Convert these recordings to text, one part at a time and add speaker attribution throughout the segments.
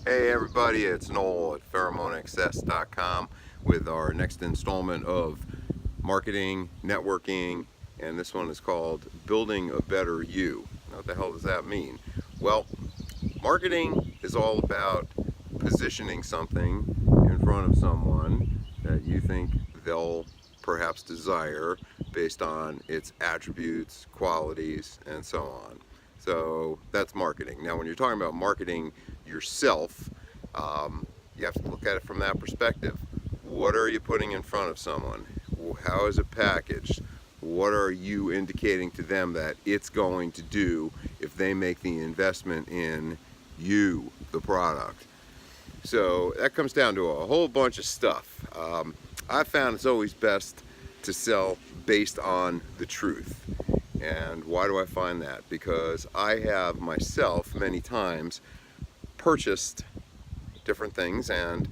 Speaker 1: Hey everybody, it's Noel at pheromoneXS.com with our next installment of marketing, networking, and this one is called Building a Better You. Now, what the hell does that mean? Well, marketing is all about positioning something in front of someone that you think they'll perhaps desire based on its attributes, qualities, and so on. So that's marketing. Now, when you're talking about marketing yourself, you have to look at it from that perspective. What are you putting in front of someone? How is it packaged? What are you indicating to them that it's going to do if they make the investment in you, the product? So that comes down to a whole bunch of stuff. I've found it's always best to sell based on the truth. And why do I find that? Because I have myself many times purchased different things and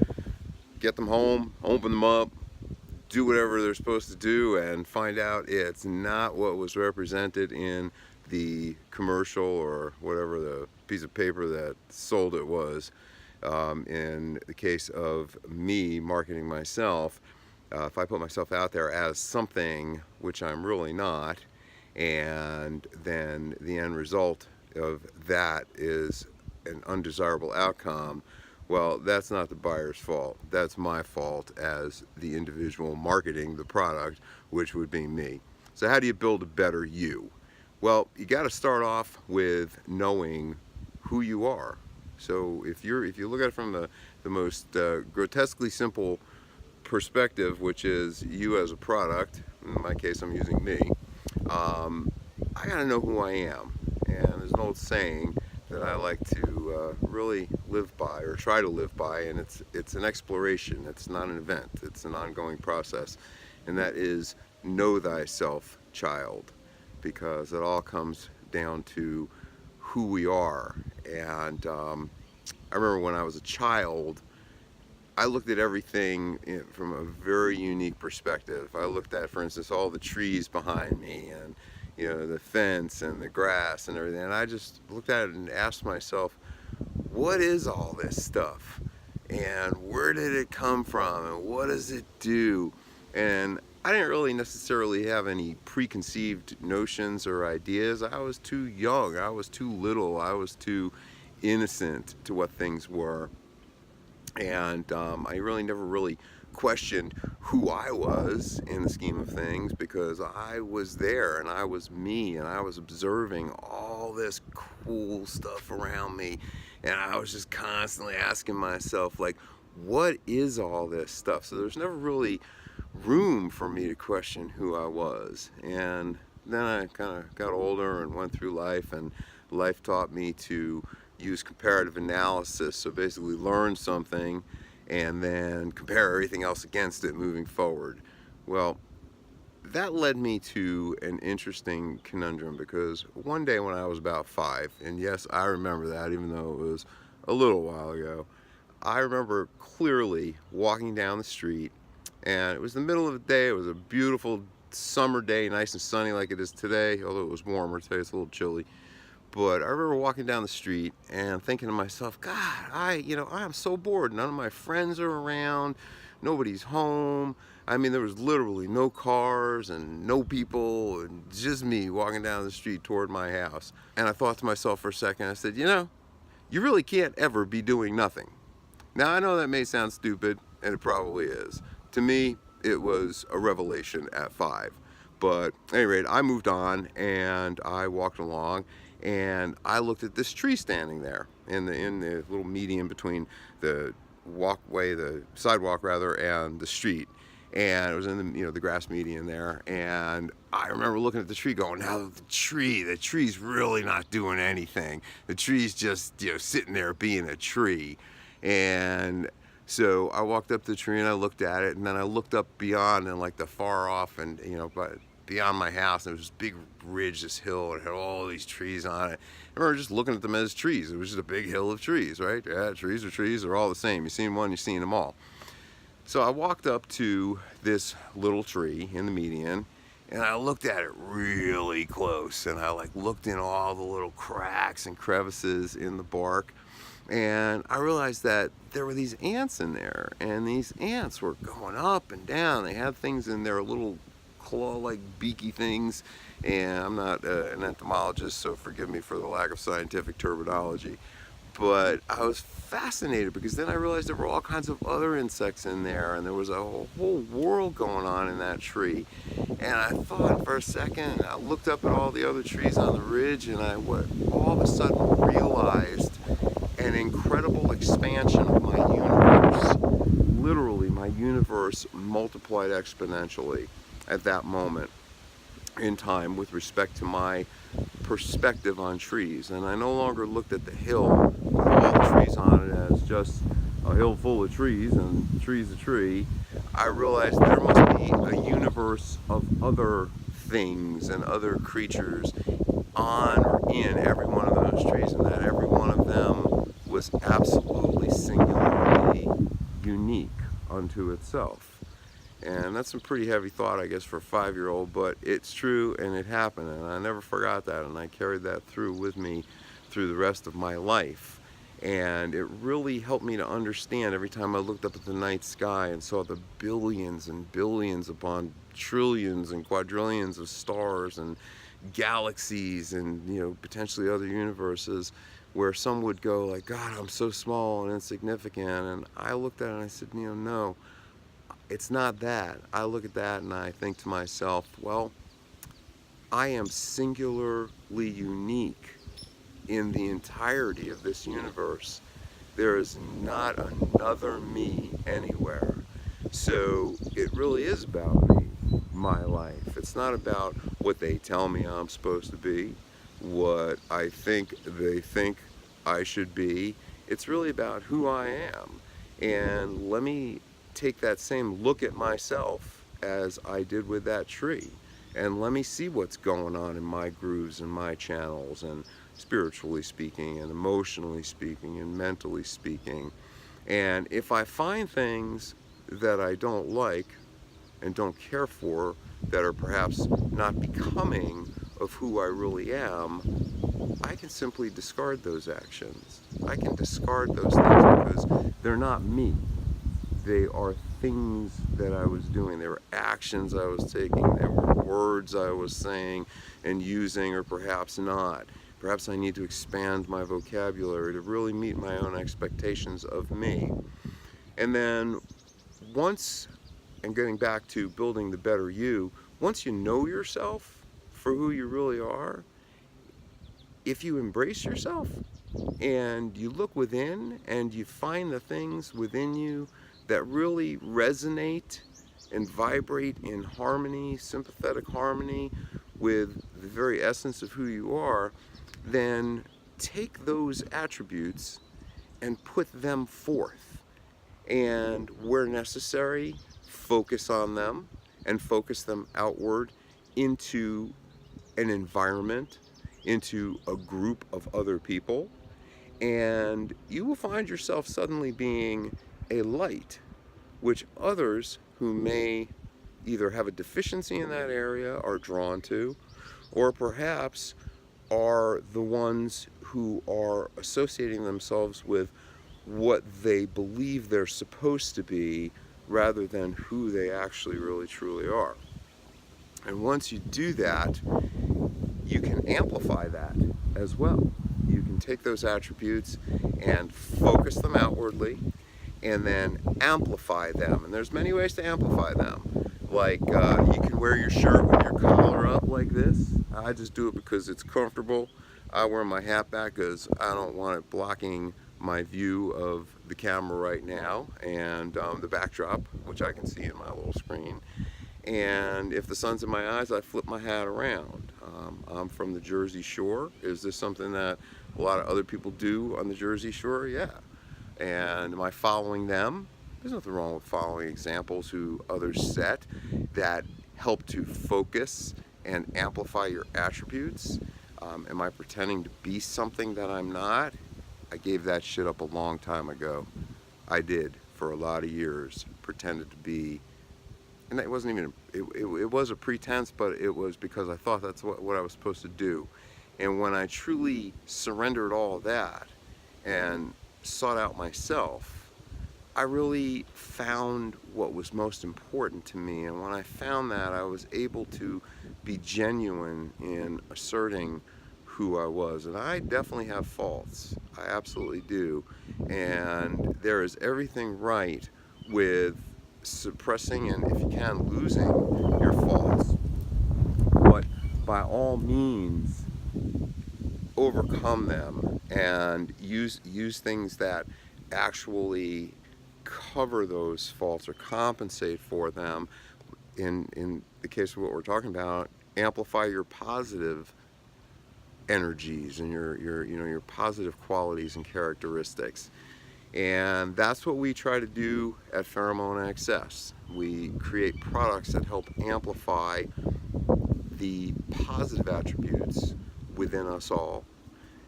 Speaker 1: get them home, open them up, do whatever they're supposed to do, and find out it's not what was represented in the commercial or whatever the piece of paper that sold it was. In the case of me marketing myself, if I put myself out there as something which I'm really not, and then the end result of that is an undesirable outcome, well, that's not the buyer's fault. That's my fault as the individual marketing the product, which would be me. So how do you build a better you? Well, you got to start off with knowing who you are. So if you look at it from the most grotesquely simple perspective, which is you as a product, in my case I'm using me, I gotta know who I am. And there's an old saying that I like to really live by, or try to live by, and it's an exploration. It's not an event. It's an ongoing process, and that is know thyself, child, because it all comes down to who we are. And I remember when I was a child, I looked at everything from a very unique perspective. I looked at, for instance, all the trees behind me and the fence and the grass and everything. And I just looked at it and asked myself, what is all this stuff? And where did it come from? And what does it do? And I didn't really necessarily have any preconceived notions or ideas. I was too young. I was too little. I was too innocent to what things were. And I really never really questioned who I was in the scheme of things, because I was there and I was me and I was observing all this cool stuff around me, and I was just constantly asking myself, like, what is all this stuff? So there's never really room for me to question who I was. And then I kind of got older and went through life, and life taught me to use comparative analysis. So basically learn something and then compare everything else against it moving forward. Well, that led me to an interesting conundrum, because one day when I was about 5, and yes, I remember that even though it was a little while ago, I remember clearly walking down the street, and it was the middle of the day. It was a beautiful summer day, nice and sunny like it is today, although it was warmer today. It's a little chilly. But I remember walking down the street and thinking to myself, God, I am so bored. None of my friends are around. Nobody's home. I mean, there was literally no cars and no people, and just me walking down the street toward my house. And I thought to myself for a second, I said, you really can't ever be doing nothing. Now, I know that may sound stupid, and it probably is. To me, it was a revelation at 5. But at any rate, I moved on and I walked along, and I looked at this tree standing there in the little median between the sidewalk rather, and the street. And it was in the grass median there. And I remember looking at the tree going, now the tree's really not doing anything. The tree's just sitting there being a tree. And so I walked up to the tree and I looked at it, and then I looked up beyond and like the far off, and but beyond my house, and there was this big ridge, this hill, and it had all these trees on it. I remember just looking at them as trees. It was just a big hill of trees, right? Yeah, trees are trees. They're all the same. You've seen one, you've seen them all. So I walked up to this little tree in the median, and I looked at it really close, and I looked in all the little cracks and crevices in the bark. And I realized that there were these ants in there, and these ants were going up and down. They had things in their little claw-like beaky things, and I'm not an entomologist, so forgive me for the lack of scientific terminology. But I was fascinated because then I realized there were all kinds of other insects in there, and there was a whole world going on in that tree. And I thought for a second, I looked up at all the other trees on the ridge, and I all of a sudden realized an incredible expansion of my universe. Literally, my universe multiplied exponentially at that moment in time with respect to my perspective on trees. And I no longer looked at the hill with all the trees on it as just a hill full of trees and trees a tree. I realized there must be a universe of other things and other creatures on or in every one of those trees, and that every one of them was absolutely singularly unique unto itself. And that's some pretty heavy thought, I guess, for a 5-year-old, but it's true and it happened, and I never forgot that, and I carried that through with me through the rest of my life. And it really helped me to understand every time I looked up at the night sky and saw the billions and billions upon trillions and quadrillions of stars and galaxies and, you know, potentially other universes, where some would go like, God, I'm so small and insignificant. And I looked at it and I said, you know, no, it's not that. I look at that and I think to myself, well, I am singularly unique in the entirety of this universe. There is not another me anywhere. So it really is about me, my life. It's not about what they tell me I'm supposed to be, what I think they think I should be. It's really about who I am. And let me take that same look at myself as I did with that tree, and let me see what's going on in my grooves and my channels, and spiritually speaking and emotionally speaking and mentally speaking. And if I find things that I don't like and don't care for, that are perhaps not becoming of who I really am, I can simply discard those actions. I can discard those things because they're not me. They are things that I was doing. They were actions I was taking. They were words I was saying and using, or perhaps not. Perhaps I need to expand my vocabulary to really meet my own expectations of me. And then once, and getting back to building the better you, once you know yourself for who you really are, if you embrace yourself and you look within and you find the things within you that really resonate and vibrate in harmony, sympathetic harmony with the very essence of who you are, then take those attributes and put them forth. And where necessary, focus on them and focus them outward into an environment, into a group of other people, and you will find yourself suddenly being a light, which others who may either have a deficiency in that area are drawn to, or perhaps are the ones who are associating themselves with what they believe they're supposed to be rather than who they actually really truly are. And once you do that, you can amplify that as well. You can take those attributes and focus them outwardly and then amplify them. And there's many ways to amplify them. Like you can wear your shirt with your collar up like this. I just do it because it's comfortable. I wear my hat back because I don't want it blocking my view of the camera right now and the backdrop, which I can see in my little screen. And if the sun's in my eyes, I flip my hat around. I'm from the Jersey Shore. Is this something that a lot of other people do on the Jersey Shore? Yeah. And am I following them? There's nothing wrong with following examples who others set that help to focus and amplify your attributes. Am I pretending to be something that I'm not? I gave that shit up a long time ago. I did for a lot of years, pretended to be, and it wasn't even, it was a pretense, but it was because I thought that's what I was supposed to do. And when I truly surrendered all that and sought out myself, I really found what was most important to me. And when I found that, I was able to be genuine in asserting who I was. And I definitely have faults. I absolutely do. And there is everything right with suppressing and, if you can, losing your faults. But by all means, overcome them and use things that actually cover those faults or compensate for them. In the case of what we're talking about, amplify your positive energies and your positive qualities and characteristics. And that's what we try to do at pheromoneXS. We create products that help amplify the positive attributes within us all,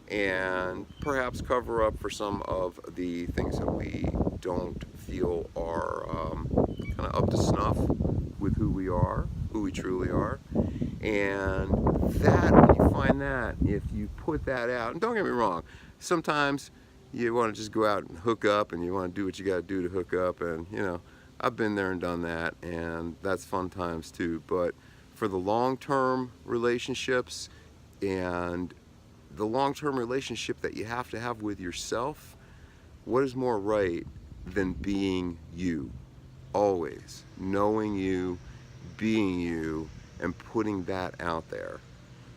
Speaker 1: and perhaps cover up for some of the things that we don't feel are kind of up to snuff with who we are, who we truly are. And that, when you find that, if you put that out, and don't get me wrong, sometimes you want to just go out and hook up, and you want to do what you got to do to hook up, and I've been there and done that, and that's fun times too. But for the long-term relationships and the long-term relationship that you have to have with yourself, what is more right than being you? Always knowing you, being you, and putting that out there.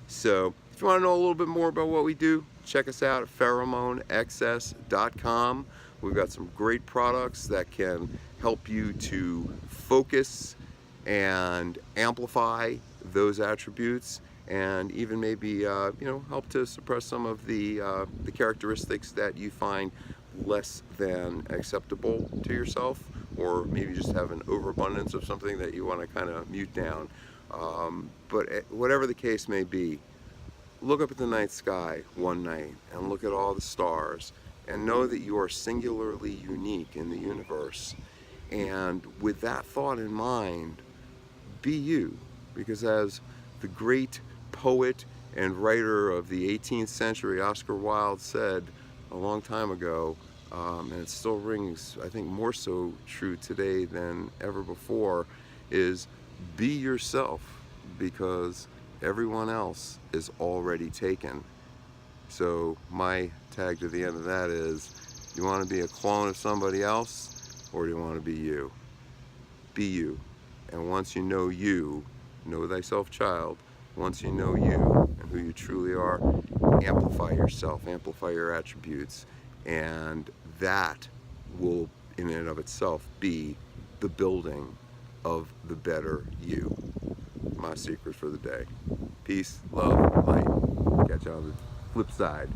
Speaker 1: So if you want to know a little bit more about what we do, check us out at pheromoneXS.com. We've got some great products that can help you to focus and amplify those attributes, and even maybe help to suppress some of the characteristics that you find less than acceptable to yourself, or maybe just have an overabundance of something that you want to kind of mute down. But whatever the case may be, look up at the night sky one night and look at all the stars and know that you are singularly unique in the universe. And with that thought in mind, be you. Because as the great poet and writer of the 18th century, Oscar Wilde, said a long time ago, and it still rings, I think, more so true today than ever before, is be yourself, because everyone else is already taken. So my tag to the end of that is, you want to be a clone of somebody else, or do you want to be you? Be you. And once you, know thyself, child. Once you know you and who you truly are, amplify yourself, amplify your attributes, and that will in and of itself be the building of the better you. My secret for the day. Peace, love, light. Catch you on the flip side.